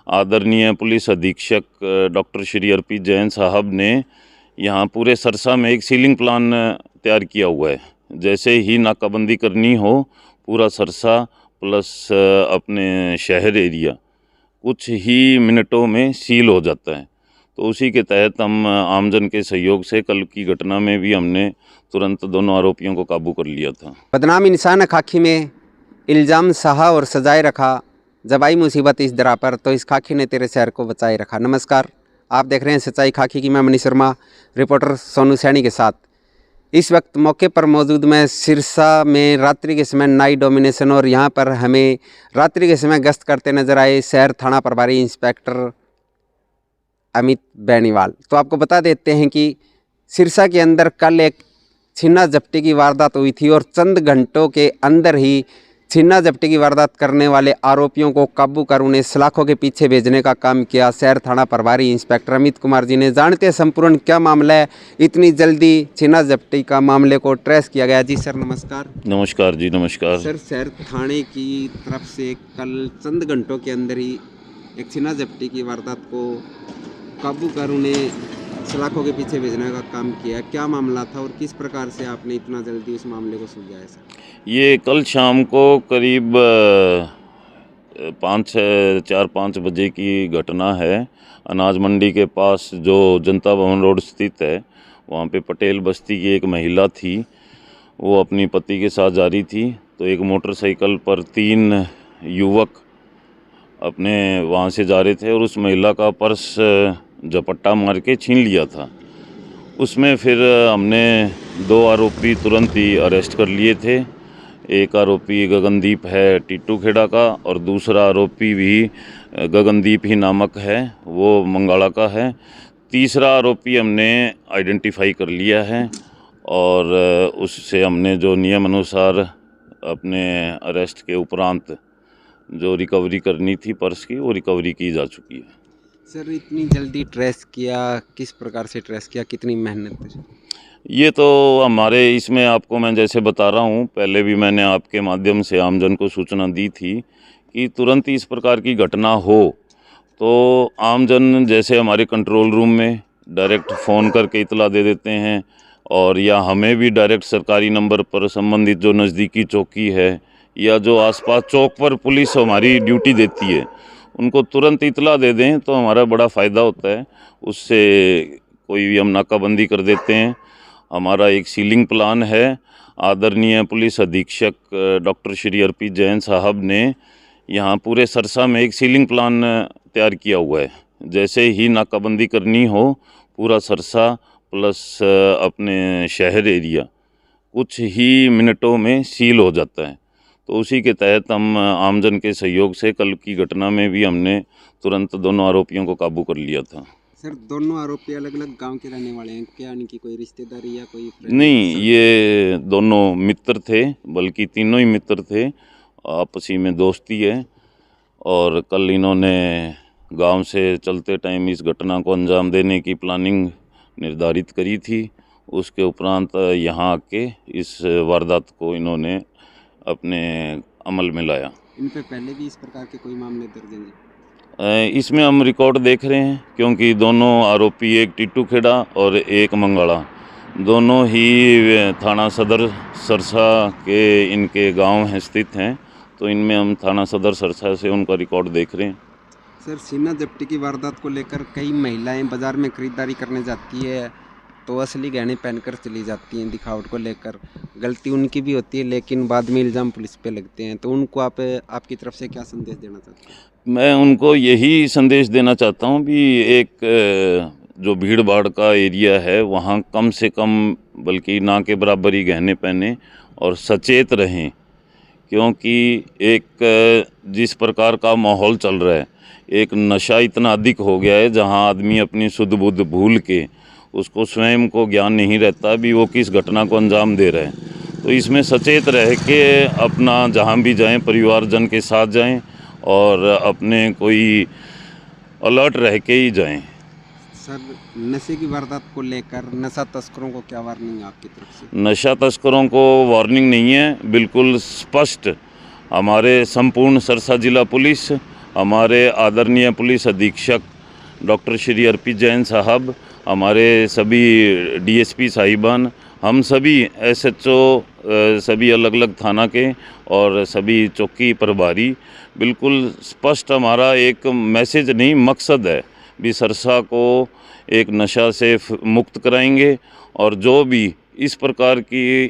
आदरणीय पुलिस अधीक्षक doctor Shri R P Jain साहब ने यहाँ पूरे सरसा में एक सीलिंग प्लान तैयार किया हुआ है। जैसे ही नाकाबंदी करनी हो, पूरा सरसा प्लस अपने शहर एरिया कुछ ही मिनटों में सील हो जाता है। तो उसी के तहत हम आमजन के सहयोग से कल की घटना में भी हमने तुरंत दोनों आरोपियों को काबू कर लिया था। बदनाम इंसान खाकी में इल्ज़ाम सहा और सजाए रखा, जब आई मुसीबत इस दरा पर तो इस खाकी ने तेरे शहर को बचाए रखा। नमस्कार, आप देख रहे हैं सच्चाई खाकी की। मैं मनीष शर्मा, रिपोर्टर सोनू सैनी के साथ। इस वक्त मौके पर मौजूद मैं सिरसा में रात्रि के समय नाइट डोमिनेशन और यहाँ पर हमें रात्रि के समय गश्त करते नजर आए शहर थाना प्रभारी इंस्पेक्टर अमित बेनीवाल। तो आपको बता देते हैं कि सिरसा के अंदर कल एक छीना झपटी की वारदात हुई थी और चंद घंटों के अंदर ही छीना झपटी की वारदात करने वाले आरोपियों को काबू कर उन्हें सलाखों के पीछे भेजने का काम किया शहर थाना प्रभारी इंस्पेक्टर अमित कुमार जी ने। जानते हैं संपूर्ण क्या मामला है, इतनी जल्दी छीना झपटी का मामले को ट्रेस किया गया। जी सर नमस्कार। नमस्कार जी, नमस्कार सर। शहर थाने की तरफ से कल चंद घंटों के अंदर ही एक छीना झपटी की वारदात को काबू कर उन्हें सलाखों के पीछे भेजने का काम किया। क्या मामला था और किस प्रकार से आपने इतना जल्दी उस मामले को सुलझाया सर? ये कल शाम को करीब 4-5 बजे की घटना है। अनाज मंडी के पास जो जनता भवन रोड स्थित है, वहाँ पे पटेल बस्ती की एक महिला थी। वो अपनी पति के साथ जा रही थी तो एक मोटरसाइकिल पर 3 युवक अपने वहाँ से जा रहे थे और उस महिला का पर्स झपट्टा मार के छीन लिया था। उसमें फिर हमने 2 आरोपी तुरंत ही अरेस्ट कर लिए थे। एक आरोपी गगनदीप है टीटू खेड़ा का और दूसरा आरोपी भी गगनदीप ही नामक है, वो मंगाड़ा का है। तीसरा आरोपी हमने आइडेंटिफाई कर लिया है और उससे हमने जो नियम अनुसार अपने अरेस्ट के उपरांत जो रिकवरी करनी थी पर्स की, वो रिकवरी की जा चुकी है। सर इतनी जल्दी ट्रेस किया, किस प्रकार से ट्रेस किया, कितनी मेहनत है? ये तो हमारे इसमें आपको मैं जैसे बता रहा हूँ, पहले भी मैंने आपके माध्यम से आमजन को सूचना दी थी कि तुरंत ही इस प्रकार की घटना हो तो आमजन जैसे हमारे कंट्रोल रूम में डायरेक्ट फ़ोन करके इतला दे देते हैं और या हमें भी डायरेक्ट सरकारी नंबर पर संबंधित जो नज़दीकी चौकी है या जो आसपास चौक पर पुलिस हमारी ड्यूटी देती है, उनको तुरंत इतला दे दें तो हमारा बड़ा फ़ायदा होता है। उससे कोई भी हम नाकाबंदी कर देते हैं। हमारा एक सीलिंग प्लान है। आदरणीय पुलिस अधीक्षक doctor Shri R P Jain साहब ने यहाँ पूरे सरसा में एक सीलिंग प्लान तैयार किया हुआ है। जैसे ही नाकाबंदी करनी हो, पूरा सरसा प्लस अपने शहर एरिया कुछ ही मिनटों में सील हो जाता है। तो उसी के तहत हम आमजन के सहयोग से कल की घटना में भी हमने तुरंत दोनों आरोपियों को काबू कर लिया था। सर दोनों आरोपी अलग अलग गांव के रहने वाले हैं क्या, यानी कि कोई रिश्तेदारी या कोई नहीं, ये दोनों मित्र थे, बल्कि तीनों ही मित्र थे, आपसी में दोस्ती है। और कल इन्होंने गांव से चलते टाइम इस घटना को अंजाम देने की प्लानिंग निर्धारित करी थी। उसके उपरांत यहाँ आके इस वारदात को इन्होंने अपने अमल में लाया। इन पे पहले भी इस प्रकार के कोई मामले दर्ज हैं? इसमें हम रिकॉर्ड देख रहे हैं क्योंकि दोनों आरोपी, एक टीटू खेड़ा और एक मंगाड़ा, दोनों ही थाना सदर सरसा के इनके गांव हैं स्थित हैं। तो इनमें हम थाना सदर सरसा से उनका रिकॉर्ड देख रहे हैं। सर छीना झपटी की वारदात को लेकर कई महिलाएं बाज़ार में खरीदारी करने जाती है तो असली गहने पहनकर चली जाती हैं। दिखावट को लेकर गलती उनकी भी होती है, लेकिन बाद में इल्ज़ाम पुलिस पे लगते हैं। तो उनको आपकी तरफ से क्या संदेश देना चाहते हैं? मैं उनको यही संदेश देना चाहता हूँ कि एक जो भीड़ भाड़ का एरिया है वहाँ कम से कम, बल्कि ना के बराबर ही गहने पहने और सचेत रहें। क्योंकि एक जिस प्रकार का माहौल चल रहा है, एक नशा इतना अधिक हो गया है जहाँ आदमी अपनी शुद्ध बुद्ध भूल के, उसको स्वयं को ज्ञान नहीं रहता भी वो किस घटना को अंजाम दे रहा है। तो इसमें सचेत रह के अपना जहाँ भी जाएं परिवारजन के साथ जाएं और अपने कोई अलर्ट रह के ही जाएं। सर नशे की वारदात को लेकर नशा तस्करों को क्या वार्निंग है आपकी तरफ से? नशा तस्करों को वार्निंग नहीं है, बिल्कुल स्पष्ट हमारे संपूर्ण सरसा जिला पुलिस हमारे आदरणीय पुलिस अधीक्षक डॉक्टर श्री अर्पित जैन साहब, हमारे सभी डीएसपी साहिबान, हम सभी एसएचओ, सभी अलग अलग थाना के और सभी चौकी प्रभारी, बिल्कुल स्पष्ट हमारा एक मैसेज नहीं, मकसद है भी सरसा को एक नशा से मुक्त कराएंगे और जो भी इस प्रकार की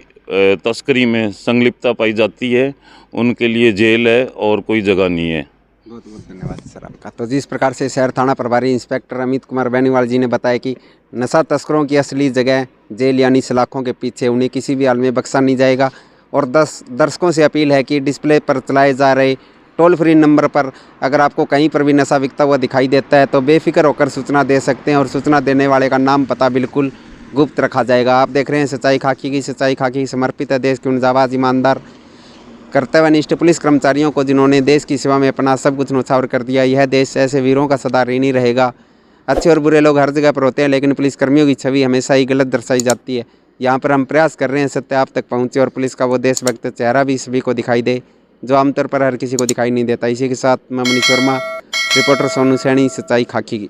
तस्करी में संलिप्तता पाई जाती है उनके लिए जेल है और कोई जगह नहीं है। बहुत बहुत धन्यवाद सर आपका। तो जिस प्रकार से शहर थाना प्रभारी इंस्पेक्टर अमित कुमार बेनीवाल जी ने बताया कि नशा तस्करों की असली जगह जेल यानी सलाखों के पीछे, उन्हें किसी भी हाल में बख्शा नहीं जाएगा। और दर्शकों से अपील है कि डिस्प्ले पर चलाए जा रहे टोल फ्री नंबर पर अगर आपको कहीं पर भी नशा बिकता हुआ दिखाई देता है तो बेफिक्र होकर सूचना दे सकते हैं और सूचना देने वाले का नाम पता बिल्कुल गुप्त रखा जाएगा। आप देख रहे हैं सच्चाई खाकी की। सच्चाई खाकी समर्पित है देश के उन जाबाज, ईमानदार, कर्तव्यनिष्ठ पुलिस कर्मचारियों को जिन्होंने देश की सेवा में अपना सब कुछ न्यौछावर कर दिया। यह देश ऐसे वीरों का सदा ऋणी रहेगा। अच्छे और बुरे लोग हर जगह पर होते हैं, लेकिन पुलिसकर्मियों की छवि हमेशा ही गलत दर्शाई जाती है। यहाँ पर हम प्रयास कर रहे हैं सत्य आप तक पहुँचे और पुलिस का वो देशभक्त चेहरा भी सभी को दिखाई दे जो आमतौर पर हर किसी को दिखाई नहीं देता। इसी के साथ मैं मनीष वर्मा, रिपोर्टर सोनू सैनी, सच्चाई खाकी की।